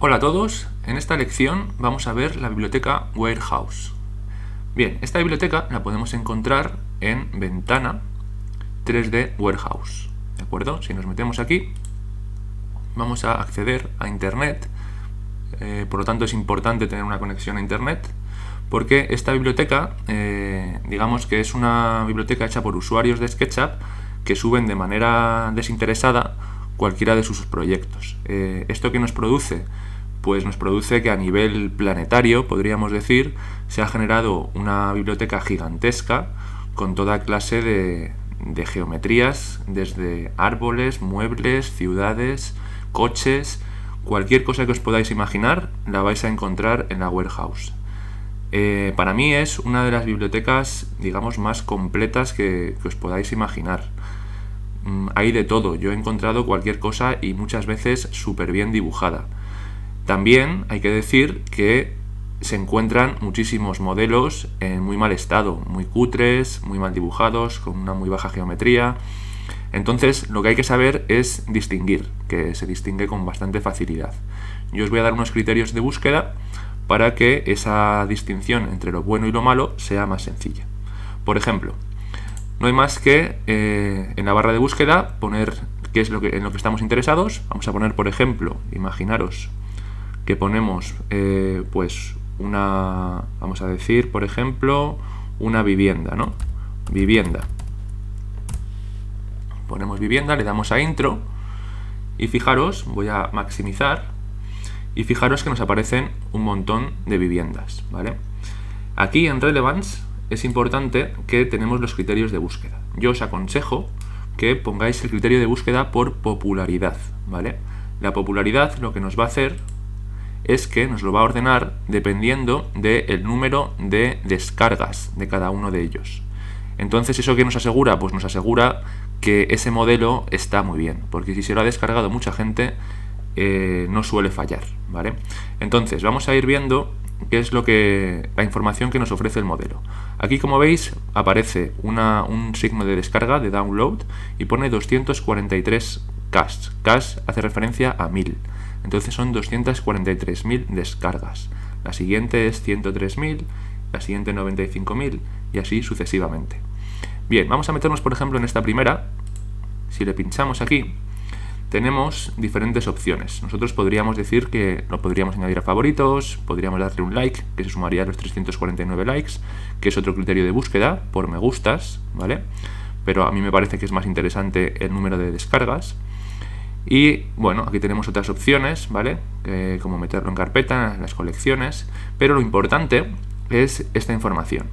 Hola a todos, en esta lección vamos a ver la biblioteca Warehouse. Bien, esta biblioteca la podemos encontrar en Ventana 3D Warehouse, ¿de acuerdo? Si nos metemos aquí, vamos a acceder a Internet, por lo tanto es importante tener una conexión a Internet, porque esta biblioteca, digamos que es una biblioteca hecha por usuarios de SketchUp que suben de manera desinteresada cualquiera de sus proyectos. ¿Esto qué nos produce? Pues nos produce que a nivel planetario, podríamos decir, se ha generado una biblioteca gigantesca con toda clase de geometrías, desde árboles, muebles, ciudades, coches, cualquier cosa que os podáis imaginar la vais a encontrar en la Warehouse. Para mí es una de las bibliotecas, digamos, más completas que os podáis imaginar. Hay de todo, yo he encontrado cualquier cosa y muchas veces súper bien dibujada. También hay que decir que se encuentran muchísimos modelos en muy mal estado, muy cutres, muy mal dibujados, con una muy baja geometría. Entonces lo que hay que saber es distinguir, que se distingue con bastante facilidad. Yo os voy a dar unos criterios de búsqueda para que esa distinción entre lo bueno y lo malo sea más sencilla. Por ejemplo, no hay más que en la barra de búsqueda poner qué es en lo que estamos interesados. Vamos a poner, por ejemplo, imaginaros que ponemos pues vamos a decir, por ejemplo, una vivienda, ¿no? Vivienda. Ponemos vivienda, le damos a intro y fijaros, voy a maximizar y fijaros que nos aparecen un montón de viviendas, ¿vale? Aquí en Relevance es importante que tenemos los criterios de búsqueda. Yo os aconsejo que pongáis el criterio de búsqueda por popularidad, ¿vale? La popularidad lo que nos va a hacer es que nos lo va a ordenar dependiendo del número de descargas de cada uno de ellos. Entonces, ¿eso qué nos asegura? Pues nos asegura que ese modelo está muy bien, porque si se lo ha descargado mucha gente, no suele fallar, ¿vale? Entonces, vamos a ir viendo qué es la información que nos ofrece el modelo. Aquí, como veis, aparece un signo de descarga, de download, y pone 243 caches. Cache hace referencia a 1000. Entonces son 243.000 descargas. La siguiente es 103.000, la siguiente 95.000 y así sucesivamente. Bien, vamos a meternos por ejemplo en esta primera. Si le pinchamos aquí, tenemos diferentes opciones. Nosotros podríamos decir que lo podríamos añadir a favoritos, podríamos darle un like, que se sumaría a los 349 likes, que es otro criterio de búsqueda, por me gustas, ¿vale? Pero a mí me parece que es más interesante el número de descargas. Y bueno, aquí tenemos otras opciones, ¿vale? Como meterlo en carpeta, en las colecciones, pero lo importante es esta información.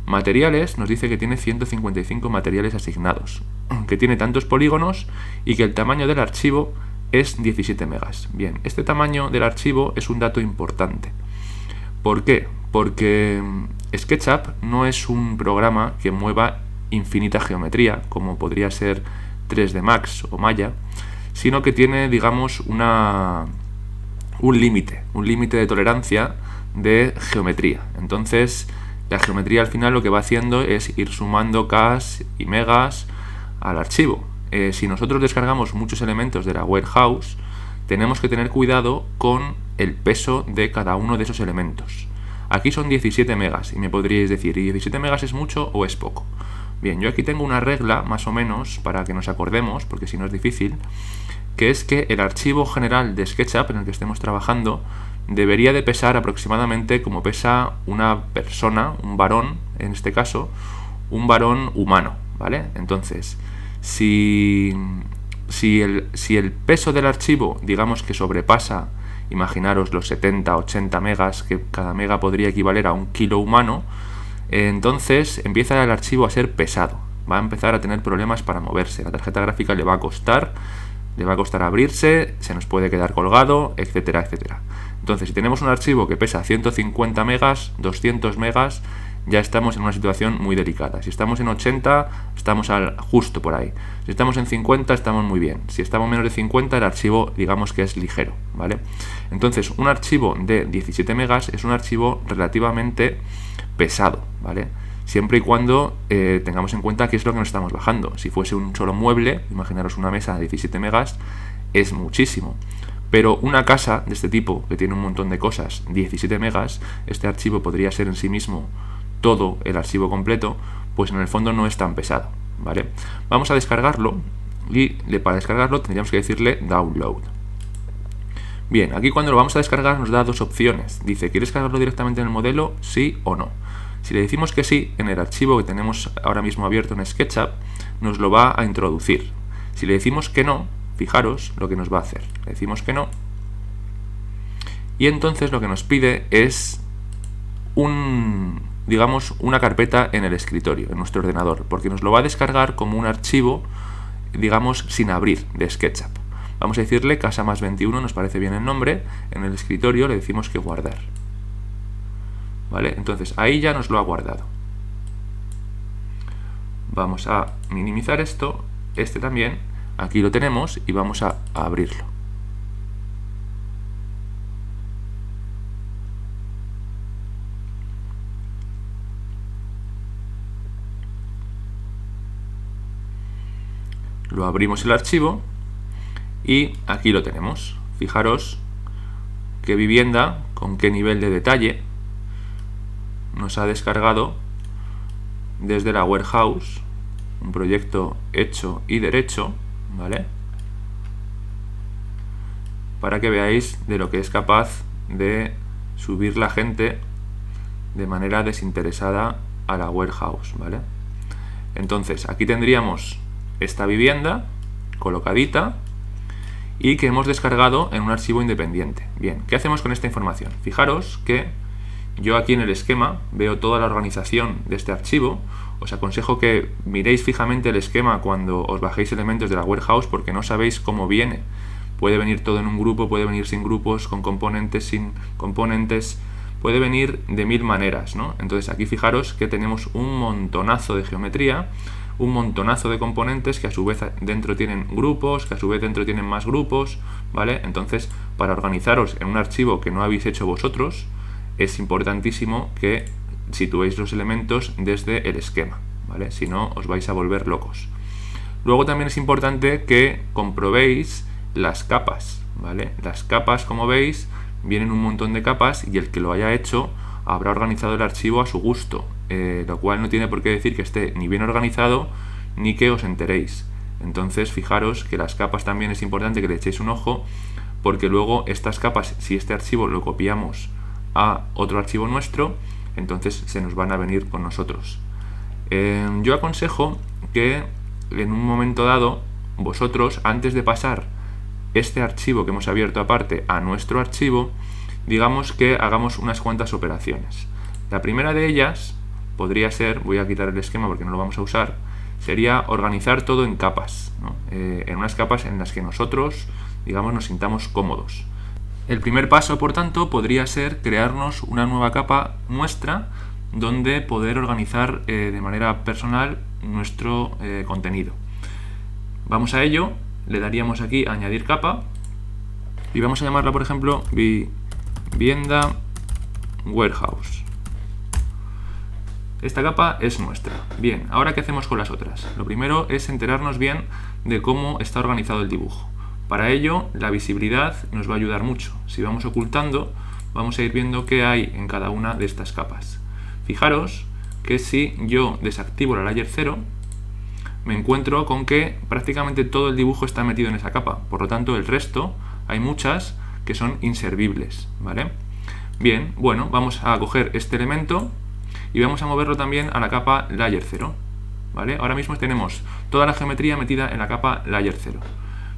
Materiales nos dice que tiene 155 materiales asignados, que tiene tantos polígonos y que el tamaño del archivo es 17 megas. Bien, este tamaño del archivo es un dato importante. ¿Por qué? Porque SketchUp no es un programa que mueva infinita geometría, como podría ser 3D Max o Maya, sino que tiene, digamos, un límite de tolerancia de geometría. Entonces, la geometría al final lo que va haciendo es ir sumando Ks y megas al archivo. Si nosotros descargamos muchos elementos de la Warehouse, tenemos que tener cuidado con el peso de cada uno de esos elementos. Aquí son 17 megas y me podríais decir, ¿y 17 megas es mucho o es poco? Bien, yo aquí tengo una regla, más o menos, para que nos acordemos, porque si no es difícil, que es que el archivo general de SketchUp en el que estemos trabajando debería de pesar aproximadamente como pesa una persona, un varón, en este caso, un varón humano, ¿vale? Entonces, si el peso del archivo, digamos que sobrepasa, imaginaros los 70-80 megas, que cada mega podría equivaler a un kilo humano, entonces empieza el archivo a ser pesado, va a empezar a tener problemas para moverse, la tarjeta gráfica le va a costar abrirse, se nos puede quedar colgado, etcétera, etcétera. Entonces, si tenemos un archivo que pesa 150 megas, 200 megas, ya estamos en una situación muy delicada. Si estamos en 80, estamos justo por ahí. Si estamos en 50, estamos muy bien. Si estamos menos de 50, el archivo, digamos que es ligero, ¿vale? Entonces, un archivo de 17 megas es un archivo relativamente pesado, ¿vale? Siempre y cuando tengamos en cuenta qué es lo que nos estamos bajando. Si fuese un solo mueble, imaginaros una mesa de 17 megas, es muchísimo. Pero una casa de este tipo, que tiene un montón de cosas, 17 megas, este archivo podría ser en sí mismo todo el archivo completo, pues en el fondo no es tan pesado, ¿vale? Vamos a descargarlo y para descargarlo tendríamos que decirle download. Bien, aquí cuando lo vamos a descargar nos da dos opciones. Dice, ¿quieres cargarlo directamente en el modelo? Sí o no. Si le decimos que sí, en el archivo que tenemos ahora mismo abierto en SketchUp, nos lo va a introducir. Si le decimos que no, fijaros lo que nos va a hacer. Le decimos que no. Y entonces lo que nos pide es digamos, una carpeta en el escritorio, en nuestro ordenador, porque nos lo va a descargar como un archivo, digamos, sin abrir de SketchUp. Vamos a decirle casa más 21, nos parece bien el nombre, en el escritorio le decimos que guardar. ¿Vale? Entonces ahí ya nos lo ha guardado. Vamos a minimizar esto, este también, aquí lo tenemos y vamos a abrirlo. Lo abrimos el archivo y aquí lo tenemos. Fijaros qué vivienda, con qué nivel de detalle nos ha descargado desde la warehouse, un proyecto hecho y derecho, ¿vale? Para que veáis de lo que es capaz de subir la gente de manera desinteresada a la warehouse, ¿vale? Entonces aquí tendríamos esta vivienda colocadita y que hemos descargado en un archivo independiente. Bien, ¿qué hacemos con esta información? Fijaros que yo aquí en el esquema veo toda la organización de este archivo. Os aconsejo que miréis fijamente el esquema cuando os bajéis elementos de la warehouse, porque no sabéis cómo viene. Puede venir todo en un grupo, puede venir sin grupos, con componentes, sin componentes, puede venir de mil maneras, ¿no? Entonces aquí fijaros que tenemos un montonazo de geometría, un montonazo de componentes que a su vez dentro tienen grupos, que a su vez dentro tienen más grupos, ¿vale? Entonces, para organizaros en un archivo que no habéis hecho vosotros, es importantísimo que situéis los elementos desde el esquema, ¿vale? Si no, os vais a volver locos. Luego también es importante que comprobéis las capas, ¿vale? Las capas, como veis, vienen un montón de capas y el que lo haya hecho habrá organizado el archivo a su gusto, lo cual no tiene por qué decir que esté ni bien organizado ni que os enteréis. Entonces fijaros que las capas también es importante que le echéis un ojo, porque luego estas capas, si este archivo lo copiamos a otro archivo nuestro, entonces se nos van a venir con nosotros. Yo aconsejo que en un momento dado vosotros, antes de pasar este archivo que hemos abierto aparte a nuestro archivo, digamos que hagamos unas cuantas operaciones. La primera de ellas podría ser, voy a quitar el esquema porque no lo vamos a usar, sería organizar todo en capas, ¿no? En unas capas en las que nosotros, digamos, nos sintamos cómodos. El primer paso, por tanto, podría ser crearnos una nueva capa nuestra donde poder organizar de manera personal nuestro contenido. Vamos a ello, le daríamos aquí a añadir capa y vamos a llamarla, por ejemplo, vivienda warehouse. Esta capa es nuestra. Bien, ahora ¿qué hacemos con las otras? Lo primero es enterarnos bien de cómo está organizado el dibujo. Para ello, la visibilidad nos va a ayudar mucho. Si vamos ocultando, vamos a ir viendo qué hay en cada una de estas capas. Fijaros que si yo desactivo la layer 0, me encuentro con que prácticamente todo el dibujo está metido en esa capa. Por lo tanto, el resto, hay muchas que son inservibles, ¿vale? Bien, bueno, vamos a coger este elemento y vamos a moverlo también a la capa layer 0, ¿vale? Ahora mismo tenemos toda la geometría metida en la capa layer 0.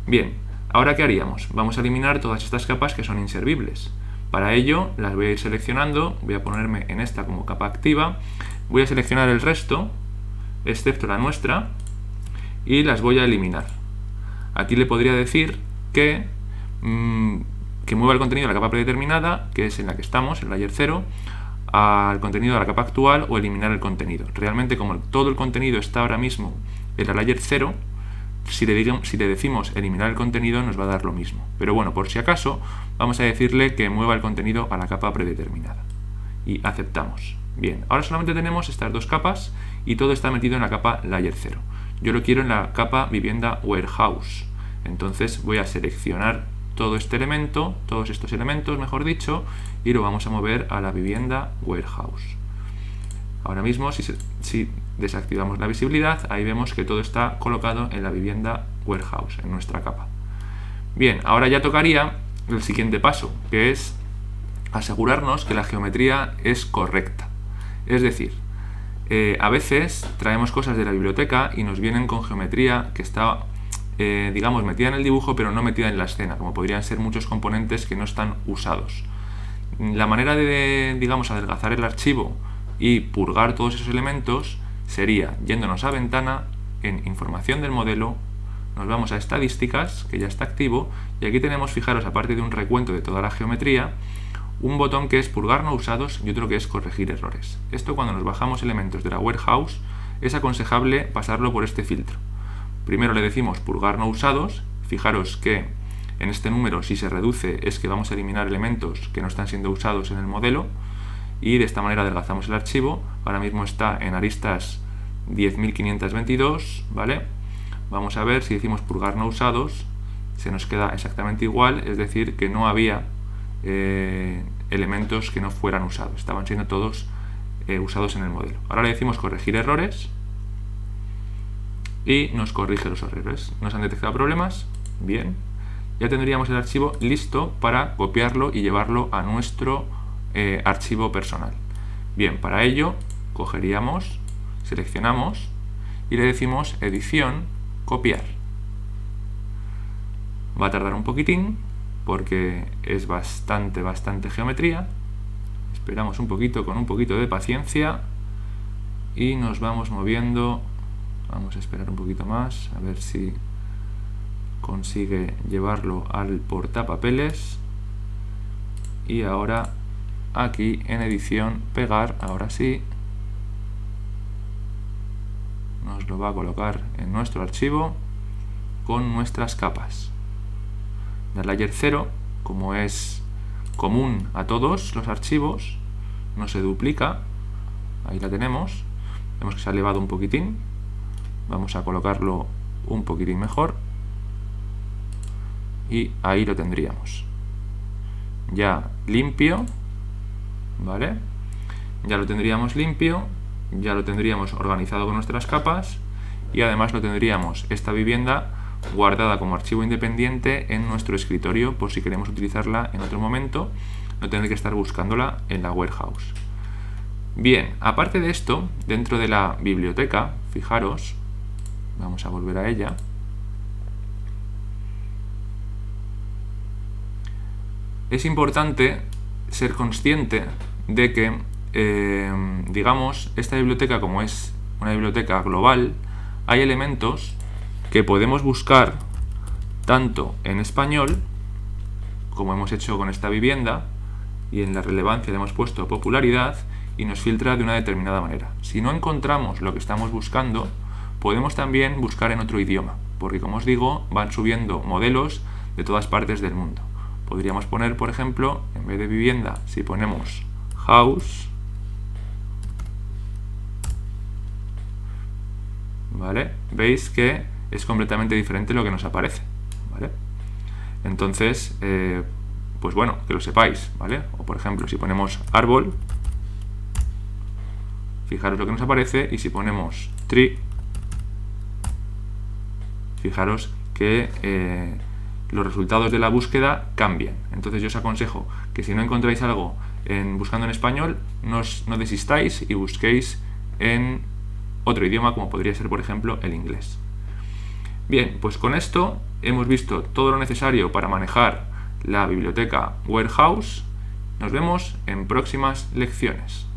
Bien, ¿ahora qué haríamos? Vamos a eliminar todas estas capas que son inservibles. Para ello las voy a ir seleccionando, voy a ponerme en esta como capa activa, voy a seleccionar el resto, excepto la nuestra, y las voy a eliminar. Aquí le podría decir que mueva el contenido de la capa predeterminada, que es en la que estamos, el layer 0, al contenido de la capa actual, o eliminar el contenido. Realmente, como todo el contenido está ahora mismo en la layer 0, si le decimos eliminar el contenido nos va a dar lo mismo. Pero bueno, por si acaso, vamos a decirle que mueva el contenido a la capa predeterminada. Y aceptamos. Bien, ahora solamente tenemos estas dos capas y todo está metido en la capa layer 0. Yo lo quiero en la capa vivienda warehouse. Entonces voy a seleccionar todos estos elementos, mejor dicho, y lo vamos a mover a la vivienda warehouse. Ahora mismo, si desactivamos la visibilidad, ahí vemos que todo está colocado en la vivienda warehouse, en nuestra capa. Bien, ahora ya tocaría el siguiente paso, que es asegurarnos que la geometría es correcta. Es decir, a veces traemos cosas de la biblioteca y nos vienen con geometría que está, digamos, metida en el dibujo pero no metida en la escena, como podrían ser muchos componentes que no están usados. La manera de, digamos, adelgazar el archivo y purgar todos esos elementos sería yéndonos a ventana, en información del modelo, nos vamos a estadísticas, que ya está activo, y aquí tenemos, fijaros, aparte de un recuento de toda la geometría, un botón que es purgar no usados y otro que es corregir errores. Esto, cuando nos bajamos elementos de la warehouse, es aconsejable pasarlo por este filtro. Primero le decimos purgar no usados. Fijaros que en este número, si se reduce, es que vamos a eliminar elementos que no están siendo usados en el modelo, y de esta manera adelgazamos el archivo. Ahora mismo está en aristas 10.522, ¿vale? Vamos a ver si decimos purgar no usados, se nos queda exactamente igual, es decir, que no había elementos que no fueran usados, estaban siendo todos usados en el modelo. Ahora le decimos corregir errores y nos corrige los errores. ¿Nos han detectado problemas? Bien. Ya tendríamos el archivo listo para copiarlo y llevarlo a nuestro archivo personal. Bien, para ello cogeríamos, seleccionamos y le decimos edición, copiar. Va a tardar un poquitín porque es bastante geometría. Esperamos un poquito, con un poquito de paciencia, y nos vamos moviendo. Vamos a esperar un poquito más a ver si consigue llevarlo al portapapeles. Y ahora aquí en edición, pegar, ahora sí nos lo va a colocar en nuestro archivo con nuestras capas. La layer 0, como es común a todos los archivos, no se duplica. Ahí la tenemos. Vemos que se ha elevado un poquitín. Vamos a colocarlo un poquitín mejor y ahí lo tendríamos ya limpio, ¿vale? Ya lo tendríamos limpio, ya lo tendríamos organizado con nuestras capas, y además lo tendríamos, esta vivienda, guardada como archivo independiente en nuestro escritorio por si queremos utilizarla en otro momento, no tener que estar buscándola en la warehouse. Bien, aparte de esto, dentro de la biblioteca, fijaros, vamos a volver a ella. Es importante ser consciente de que, digamos, esta biblioteca, como es una biblioteca global, hay elementos que podemos buscar tanto en español, como hemos hecho con esta vivienda, y en la relevancia le hemos puesto popularidad, y nos filtra de una determinada manera. Si no encontramos lo que estamos buscando, podemos también buscar en otro idioma, porque, como os digo, van subiendo modelos de todas partes del mundo. Podríamos poner, por ejemplo, en vez de vivienda, si ponemos house, ¿vale? Veis que es completamente diferente lo que nos aparece, ¿vale? Entonces, pues bueno, que lo sepáis, ¿vale? O por ejemplo, si ponemos árbol, fijaros lo que nos aparece, y si ponemos tree, fijaros que los resultados de la búsqueda cambian. Entonces yo os aconsejo que si no encontráis algo buscando en español, no desistáis y busquéis en otro idioma, como podría ser, por ejemplo, el inglés. Bien, pues con esto hemos visto todo lo necesario para manejar la biblioteca Warehouse. Nos vemos en próximas lecciones.